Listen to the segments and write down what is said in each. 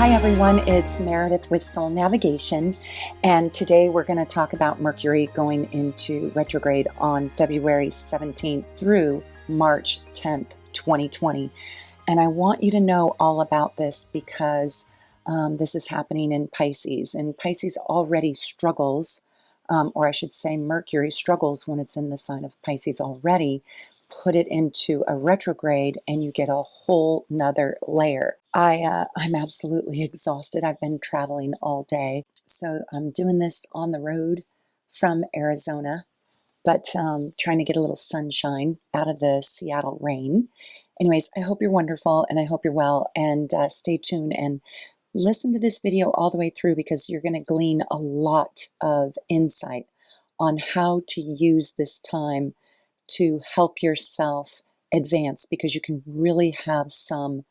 Hi everyone, it's Meredith with Soul Navigation, and today we're going to talk about Mercury going into retrograde on February 17th through March 10th, 2020. And I want you to know all about this because this is happening in Pisces, and Pisces already struggles, or I should say Mercury struggles when it's in the sign of Pisces already. Put it into a retrograde and you get a whole nother layer. I'm absolutely exhausted. I've been traveling all day. So I'm doing this on the road from Arizona, but trying to get a little sunshine out of the Seattle rain. Anyways, I hope you're wonderful and I hope you're well, and stay tuned and listen to this video all the way through because you're going to glean a lot of insight on how to use this time to help yourself advance, because you can really have some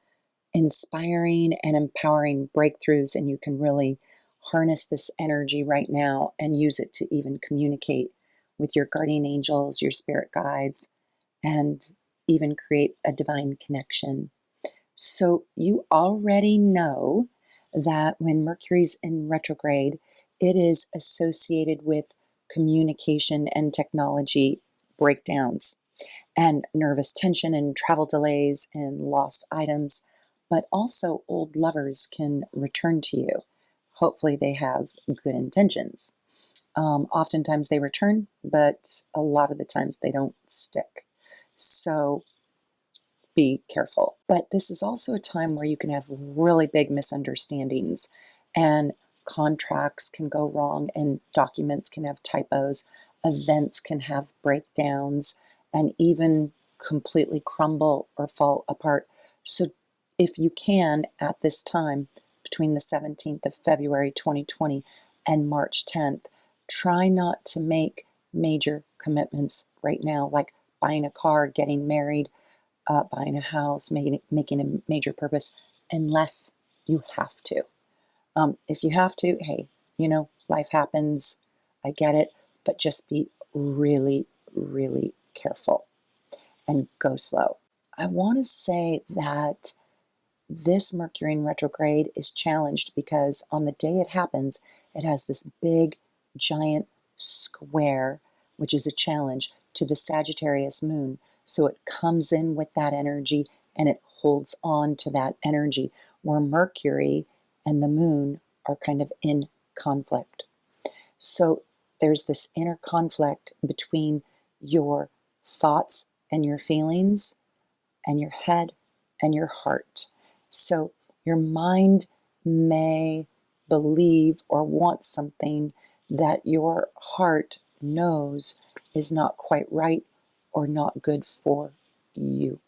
inspiring and empowering breakthroughs, and you can really harness this energy right now and use it to even communicate with your guardian angels, your spirit guides, and even create a divine connection. So you already know that when Mercury's in retrograde, it is associated with communication and technology breakdowns and nervous tension and travel delays and lost items, but also old lovers can return to you. Hopefully they have good intentions. Oftentimes they return, but a lot of the times they don't stick. So be careful. But this is also a time where you can have really big misunderstandings, and contracts can go wrong, and documents can have typos, events can have breakdowns, and even completely crumble or fall apart. So if you can, at this time, between the 17th of February 2020 and March 10th, try not to make major commitments right now, like buying a car, getting married, buying a house, making a major purpose, unless you have to. If you have to, hey, life happens. I get it. But just be really, really careful and go slow. I want to say that this Mercury in retrograde is challenged because on the day it happens, it has this big, giant square, which is a challenge to the Sagittarius moon. So it comes in with that energy and it holds on to that energy, where Mercury and the moon are kind of in conflict. So there's this inner conflict between your thoughts and your feelings and your head and your heart. So your mind may believe or want something that your heart knows is not quite right or not good for you.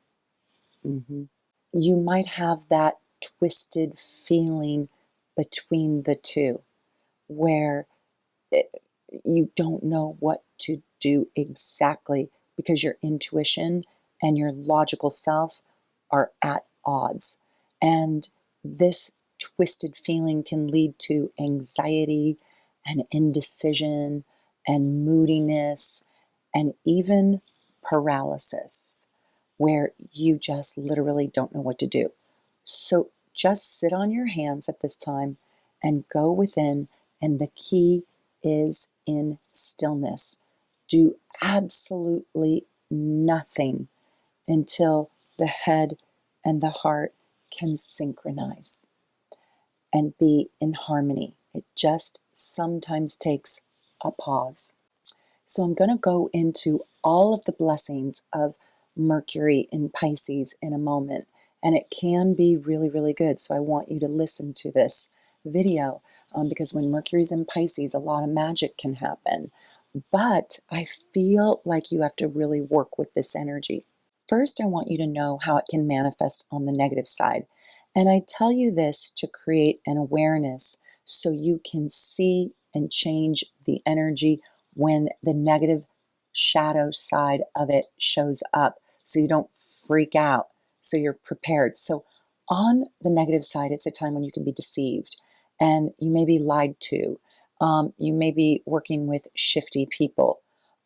You might have that twisted feeling between the two, where you don't know what to do exactly because your intuition and your logical self are at odds. And this twisted feeling can lead to anxiety and indecision and moodiness and even paralysis, where you just literally don't know what to do. So just sit on your hands at this time and go within, and the key is in stillness. Do absolutely nothing until the head and the heart can synchronize and be in harmony. It just sometimes takes a pause. So I'm going to go into all of the blessings of Mercury in Pisces in a moment, and it can be really, really good. So I want you to listen to this video because when Mercury's in Pisces, a lot of magic can happen. But I feel like you have to really work with this energy. First, I want you to know how it can manifest on the negative side. And I tell you this to create an awareness so you can see and change the energy when the negative shadow side of it shows up, so you don't freak out, so you're prepared. So on the negative side, it's a time when you can be deceived and you may be lied to. You may be working with shifty people.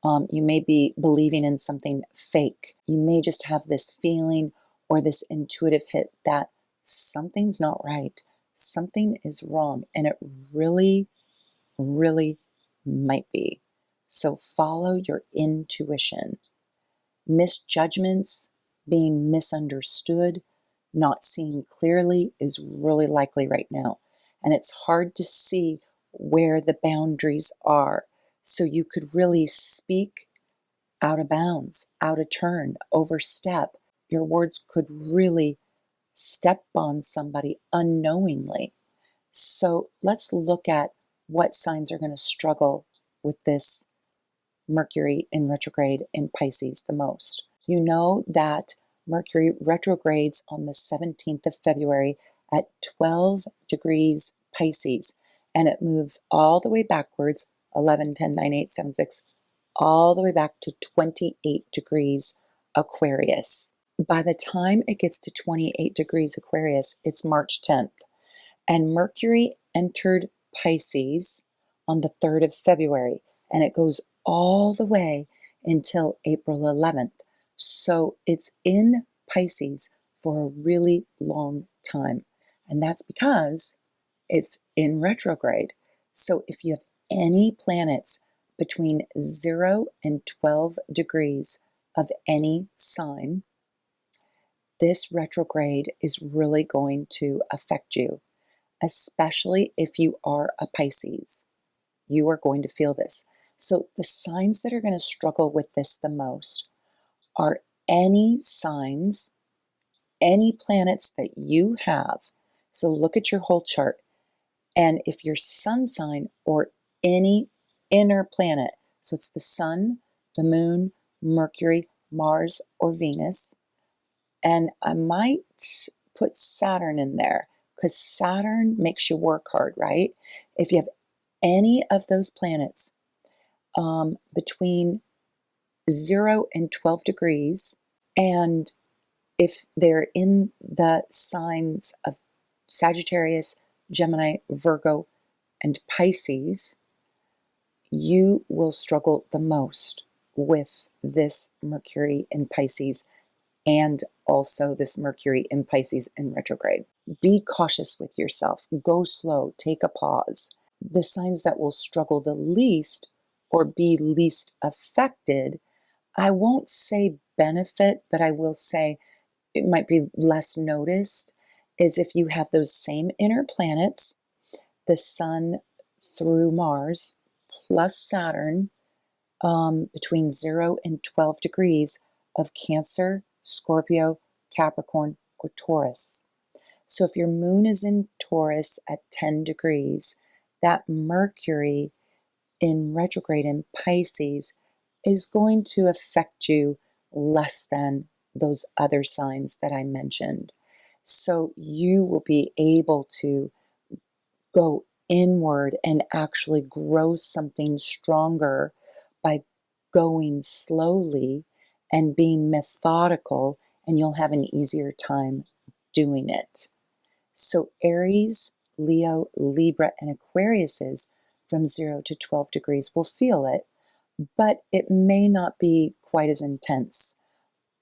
You may be believing in something fake. You may just have this feeling or this intuitive hit that something's not right. something is wrong, and it really, really might be. So follow your intuition. Misjudgments, being misunderstood, not seeing clearly is really likely right now. And it's hard to see where the boundaries are. So you could really speak out of bounds, out of turn, overstep. Your words could really step on somebody unknowingly. So let's look at what signs are going to struggle with this Mercury in retrograde in Pisces the most. You know that Mercury retrogrades on the 17th of February at 12 degrees Pisces, and it moves all the way backwards, 11, 10, 9, 8, 7, 6, all the way back to 28 degrees Aquarius. By the time it gets to 28 degrees Aquarius, it's March 10th. And Mercury entered Pisces on the 3rd of February, and it goes all the way until April 11th. So it's in Pisces for a really long time. And that's because it's in retrograde. So if you have any planets between 0 and 12 degrees of any sign, this retrograde is really going to affect you, especially if you are a Pisces. You are going to feel this. So the signs that are going to struggle with this the most are any signs, any planets that you have. So look at your whole chart. And if your sun sign or any inner planet, so it's the sun, the moon, Mercury, Mars, or Venus, and I might put Saturn in there because Saturn makes you work hard, right? If you have any of those planets between 0 and 12 degrees, and if they're in the signs of Sagittarius, Gemini, Virgo, and Pisces, you will struggle the most with this Mercury in Pisces and also this Mercury in Pisces in retrograde. Be cautious with yourself. Go slow. Take a pause. The signs that will struggle the least or be least affected, I won't say benefit, but I will say it might be less noticed, is if you have those same inner planets, the sun through Mars plus Saturn, between 0 and 12 degrees of Cancer, Scorpio, Capricorn, or Taurus. So if your moon is in Taurus at 10 degrees, that Mercury in retrograde in Pisces is going to affect you less than those other signs that I mentioned. So you will be able to go inward and actually grow something stronger by going slowly and being methodical, and you'll have an easier time doing it. So Aries, Leo, Libra, and Aquariuses from 0 to 12 degrees will feel it, but it may not be quite as intense.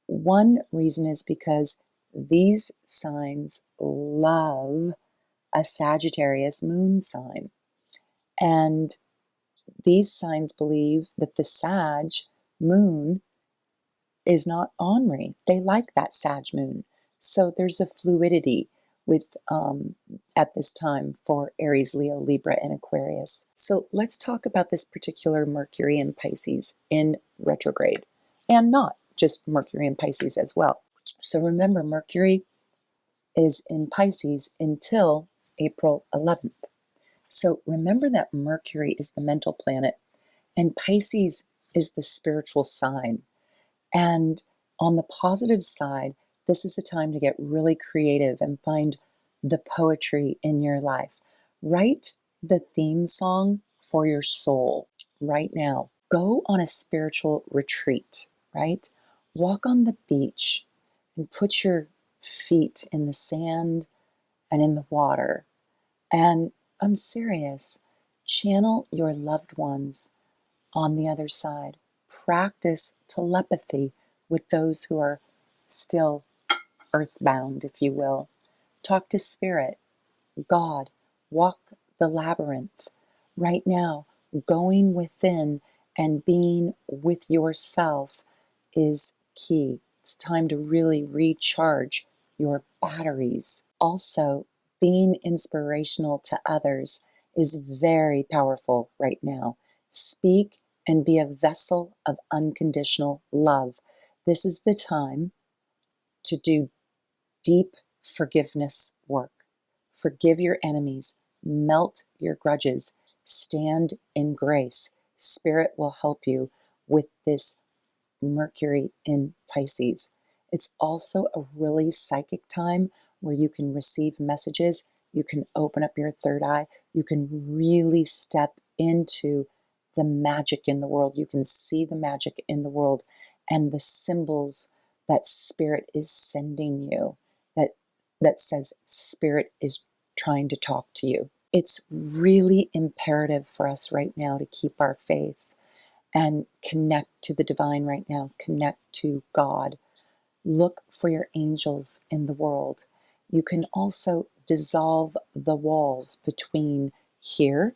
One reason is because these signs love a Sagittarius moon sign. And these signs believe that the Sag moon is not ornery. They like that Sag moon. So there's a fluidity with at this time for Aries, Leo, Libra, and Aquarius. So let's talk about this particular Mercury in Pisces in retrograde, and not just Mercury in Pisces as well. So remember, Mercury is in Pisces until April 11th. So remember that Mercury is the mental planet and Pisces is the spiritual sign. And on the positive side, this is the time to get really creative and find the poetry in your life. Write the theme song for your soul right now. Go on a spiritual retreat, right? Walk on the beach and put your feet in the sand and in the water. And I'm serious, channel your loved ones on the other side. Practice telepathy with those who are still earthbound, if you will. Talk to spirit. God, walk the labyrinth. Right now, going within and being with yourself is key. It's time to really recharge your batteries. Also, being inspirational to others is very powerful right now. Speak and be a vessel of unconditional love. This is the time to do deep forgiveness work. Forgive your enemies, melt your grudges, stand in grace. Spirit will help you with this Mercury in Pisces. It's also a really psychic time where you can receive messages, you can open up your third eye, you can really step into the magic in the world. You can see the magic in the world and the symbols that Spirit is sending you, that says Spirit is trying to talk to you. It's really imperative for us right now to keep our faith and connect to the divine right now, connect to God. Look for your angels in the world. You can also dissolve the walls between here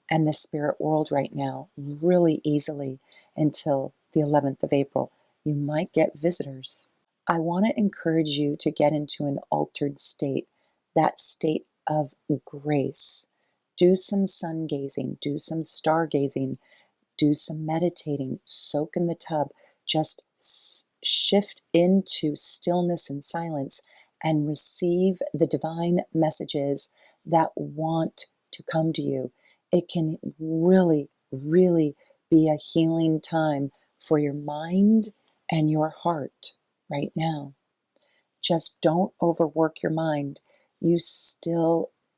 and the spirit world right now really easily until the 11th of April. You might get visitors. I want to encourage you to get into an altered state, that state of grace. Do some sun gazing, do some stargazing, do some meditating, soak in the tub, just shift into stillness and silence and receive the divine messages that want to come to you. It can really, really be a healing time for your mind and your heart right now. Just don't overwork your mind. You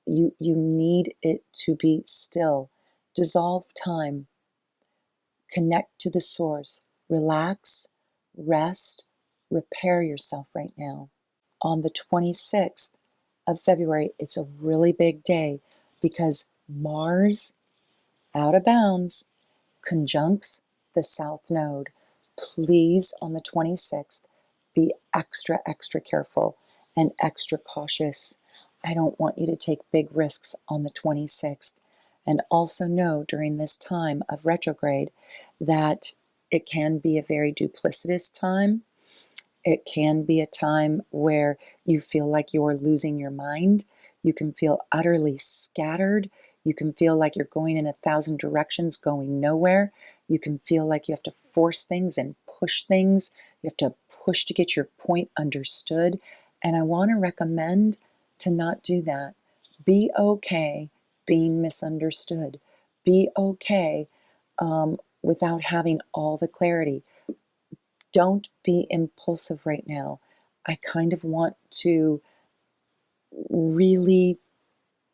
need it to be still. Dissolve time. Connect to the source. Relax, rest, repair yourself right now. On the 26th of February, it's a really big day because Mars, out of bounds, conjuncts the South Node. Please, on the 26th, be extra, extra careful and extra cautious. I don't want you to take big risks on the 26th. And also know during this time of retrograde that it can be a very duplicitous time. It can be a time where you feel like you're losing your mind. You can feel utterly scattered. You can feel like you're going in 1,000 directions, going nowhere. You can feel like you have to force things and push things. You have to push to get your point understood. And I want to recommend to not do that. Be okay being misunderstood. Be okay without having all the clarity. Don't be impulsive right now. I kind of want to really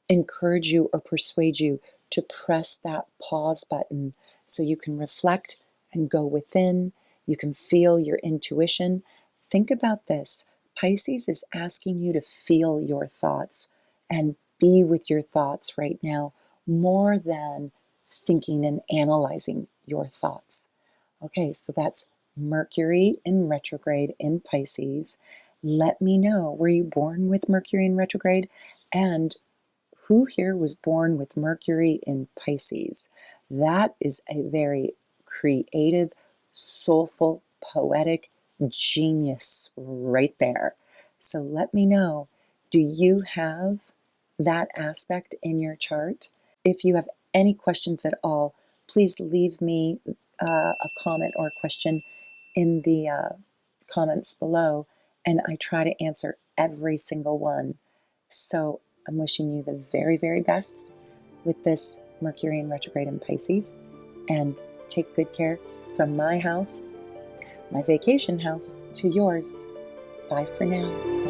encourage you or persuade you to press that pause button so you can reflect and go within. You can feel your intuition. Think about this. Pisces is asking you to feel your thoughts and be with your thoughts right now more than thinking and analyzing your thoughts. Okay, so that's Mercury in retrograde in Pisces. Let me know, were you born with Mercury in retrograde? And who here was born with Mercury in Pisces? That is a very creative, soulful, poetic genius right there. So let me know, do you have that aspect in your chart? If you have any questions at all, please leave me a comment or a question in the comments below, and I try to answer every single one. So I'm wishing you the very, very best with this Mercury in retrograde in Pisces, and take good care from my house, my vacation house, to yours. Bye for now.